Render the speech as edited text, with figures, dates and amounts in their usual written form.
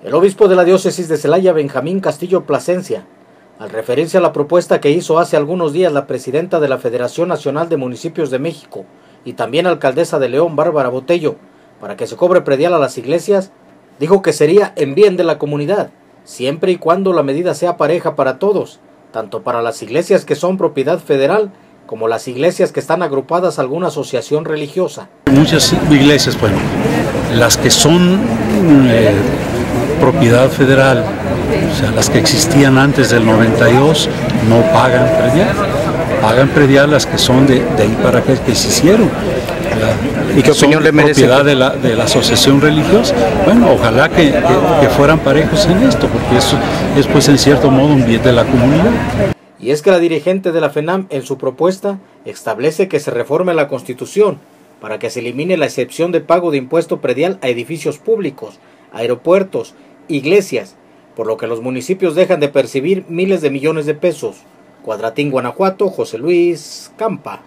El obispo de la diócesis de Celaya, Benjamín Castillo Plasencia, al referirse a la propuesta que hizo hace algunos días la presidenta de la Federación Nacional de Municipios de México y también alcaldesa de León, Bárbara Botello, para que se cobre predial a las iglesias, dijo que sería en bien de la comunidad, siempre y cuando la medida sea pareja para todos, tanto para las iglesias que son propiedad federal como las iglesias que están agrupadas a alguna asociación religiosa. Muchas iglesias, bueno, las que son propiedad federal, o sea, las que existían antes del 92, no pagan predial. Pagan predial las que son de ahí para acá, que se hicieron. ¿Y qué opinión le merece? Propiedad de la asociación religiosa. Bueno, ojalá que fueran parejos en esto, porque eso es pues en cierto modo un bien de la comunidad. Y es que la dirigente de la FENAM en su propuesta establece que se reforme la Constitución para que se elimine la excepción de pago de impuesto predial a edificios públicos, aeropuertos, iglesias, por lo que los municipios dejan de percibir miles de millones de pesos. Cuadratín, Guanajuato, José Luis Campa.